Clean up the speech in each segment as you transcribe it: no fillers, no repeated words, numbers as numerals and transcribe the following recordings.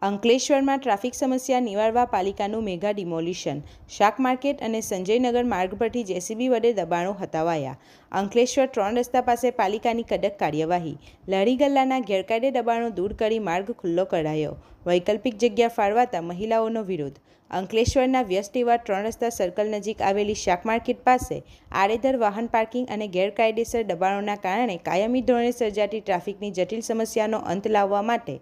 અંકલેશ્વરમાં ટ્રાફિક સમસ્યા નિવારવા પાલિકાનું મેગા ડિમોલિશન. શાક માર્કેટ અને સંજયનગર માર્ગ પરથી જેસીબી વડે દબાણો હટાવાયા. અંકલેશ્વર 3 રસ્તા પાસે પાલિકાની કડક કાર્યવાહી. લારી ગલ્લાના ગેરકાયદે દબાણો દૂર કરી માર્ગ ખુલ્લો કરાયો. વૈકલ્પિક જગ્યા ફાળવાતા મહિલાઓનો વિરોધ. અંકલેશ્વરના વ્યસ્ત એવા 3 રસ્તા સર્કલ નજીક આવેલી શાક માર્કેટ પાસે આડેધડ વાહન પાર્કિંગ અને ગેરકાયદેસર દબાણોના કારણે કાયમી ધોરણે સર્જાતી ટ્રાફિકની જટિલ સમસ્યાનો અંત લાવવા માટે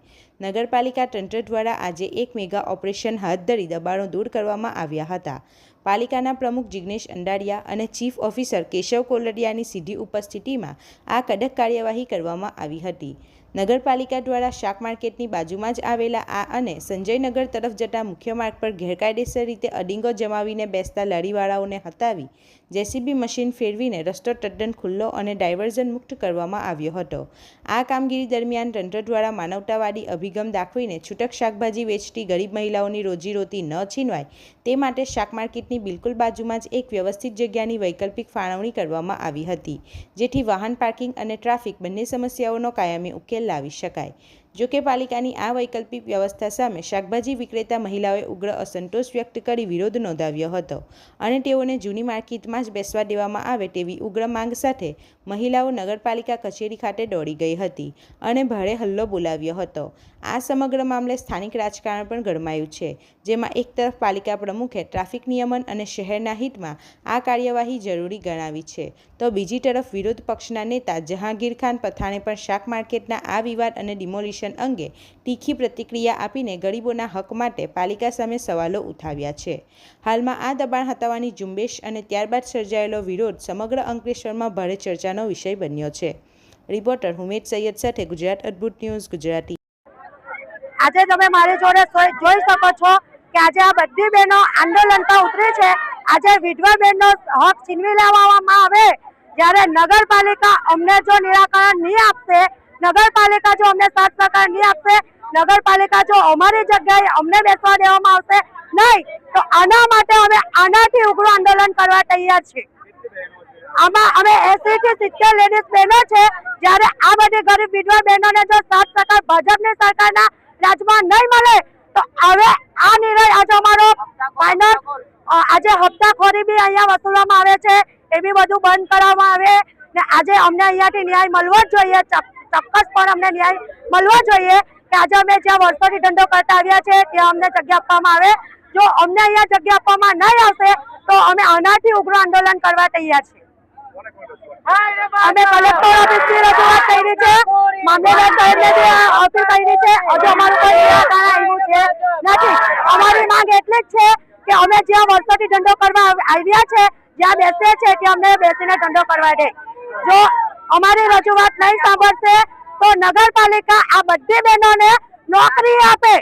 નગરપાલિકા તંત્ર દ્વારા આજે એક મેગા ઓપરેશન હાથ ધરી દબાણો દૂર કરવામાં આવ્યા હતા. પાલિકાના પ્રમુખ જિગ્નેશ અંડારિયા અને ચીફ ઓફિસર કેશવ કોલડિયાની સીધી ઉપસ્થિતિમાં આ કડક કાર્યવાહી કરવામાં આવી હતી. નગરપાલિકા દ્વારા શાક માર્કેટની બાજુમાં જ આવેલા આ અને સંજયનગર તરફ જતા મુખ્ય માર્ગ પર ગેરકાયદેસર રીતે અડીંગો જમાવીને બેસતા લારીવાળાઓને હટાવી જેસીબી મશીન ફેરવીને રસ્તો તદ્દન ખુલ્લો અને ડાયવર્ઝન મુક્ત કરવામાં આવ્યો હતો. આ કામગીરી દરમિયાન તંત્ર દ્વારા માનવતાવાદી અભિગમ દાખવીને છૂટક શાકભાજી વેચતી ગરીબ મહિલાઓની રોજીરોટી ન છીનવાય તે માટે શાક માર્કેટની બિલકુલ બાજુમાં જ એક વ્યવસ્થિત જગ્યાની વૈકલ્પિક ફાળવણી કરવામાં આવી હતી, જેથી વાહન પાર્કિંગ અને ટ્રાફિક બંને સમસ્યાઓનો કાયમી ઉકેલ લાવી શકાય. જોકે પાલિકાની આ વૈકલ્પિક વ્યવસ્થા સામે શાકભાજી વિક્રેતા મહિલાઓએ ઉગ્ર અસંતોષ વ્યક્ત કરી વિરોધ નોંધાવ્યો હતો અને તેઓને જૂની માર્કેટમાં જ બેસવા દેવામાં આવે તેવી ઉગ્ર માંગ સાથે મહિલાઓ નગરપાલિકા કચેરી ખાતે દોડી ગઈ હતી અને ભારે હલ્લો બોલાવ્યો હતો. આ સમગ્ર મામલે સ્થાનિક રાજકારણ પણ ગરમાયું છે, જેમાં એક તરફ પાલિકા પ્રમુખે ટ્રાફિક નિયમન અને શહેરના હિતમાં આ કાર્યવાહી જરૂરી ગણાવી છે, તો બીજી તરફ વિરોધ પક્ષના નેતા જહાંગીર ખાન પઠાણે પણ શાક માર્કેટના આ વિવાદ અને ડિમોલિશન અંગે તીખી પ્રતિક્રિયા આપીને ગરીબોના હક માટે પાલિકા સામે સવાલો ઉઠાવ્યા છે. હાલમાં આ દબાણ હટાવવાની ઝુંબેશ અને ત્યારબાદ સર્જાયેલો વિરોધ સમગ્ર અંકલેશ્વરમાં ભારે ચર્ચાનો વિષય બન્યો છે. રિપોર્ટર હુમેદ સૈયદ સાથે ગુજરાત અદ્ભુત ન્યૂઝ ગુજરાતી. આજે તમે મારી જોડે જોઈ શકો છો કે આજે આ બધી બહેનો આંદોલન પર ઉતરી છે. આજે વિધવા બહેનનો હક છીનવી લેવામાં આવે, જ્યારે નગરપાલિકા અમને જો નિરાકરણ નહીં આપશે, નગરપાલિકા જો અમને સાથ સહકાર નહીં આપશે, નગરપાલિકા જો અમારી જગ્યાએ અમને બેસવા દેવામાં આવશે નહીં, તો આના માટે અમે આનાથી ઉગ્ર આંદોલન કરવા તૈયાર છીએ. આમાં અમે 80 થી 70 લેડીઝ બહેનો છે. જ્યારે આ બધી ગરીબ વિધવા બહેનોને જો સાથ સહકાર ભાજપની સરકારના રાજમાં નહીં મળે તો હવે આ નિર્ણય આજે અમારો ફાઇનલ. આજે હપ્તાખોરી બી અહીંયા વસૂલવામાં આવે છે, એ બી બધું બંધ કરવામાં આવે ને આજે અમને અહીંયાથી ન્યાય મળવો જ જોઈએ. ચોક્કસ પણ અમને ન્યાય મળવો જોઈએ કે આજે અમે જ્યાં વર્ષોથી ધંધો કરતા આવ્યા છે ત્યાં અમને જગ્યા આપવામાં આવે. જો અમને અહીંયા જગ્યા આપવામાં નહીં આવશે તો અમે આનાથી ઉગ્ર આંદોલન કરવા તૈયાર છીએ. અમે કલેક્ટર ઓફિસની રજૂઆત કરી છે, મામલેદાર સાહેબને ઓફિસ કરી છે, હજુ અમારું કોઈ નિરાકરણ આવ્યું છે નથી. અમારી માંગ એટલી જ છે કે અમે જ્યાં વર્ષોથી ધંધો કરવા આવ્યા છે, જ્યાં બેસીએ છીએ ત્યાં અમને બેસીને ધંધો કરવા દે. જો અમારી રજૂઆત નહીં સાંભળશે તો નગરપાલિકા આ બધી બહેનોને નોકરી આપે.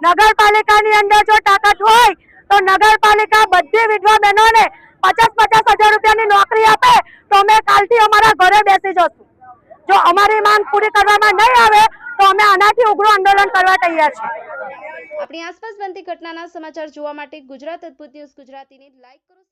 નગરપાલિકાની અંદર જો તાકાત હોય તો નગરપાલિકા બધી વિધવા બહેનોને 50,000 રૂપિયાની નોકરી આપે તો અમે કાલથી અમારા ઘરે બેસી જશું. જો અમારી માંગ પૂરી કરવામાં નહીં આવે તો અમે આનાથી ઉગ્ર આંદોલન કરવા તૈયાર છીએ. આપણી આસપાસ બનતી ઘટનાના સમાચાર જોવા માટે ગુજરાત અદ્ભુત ન્યૂઝ ગુજરાતીને લાઈક કરો.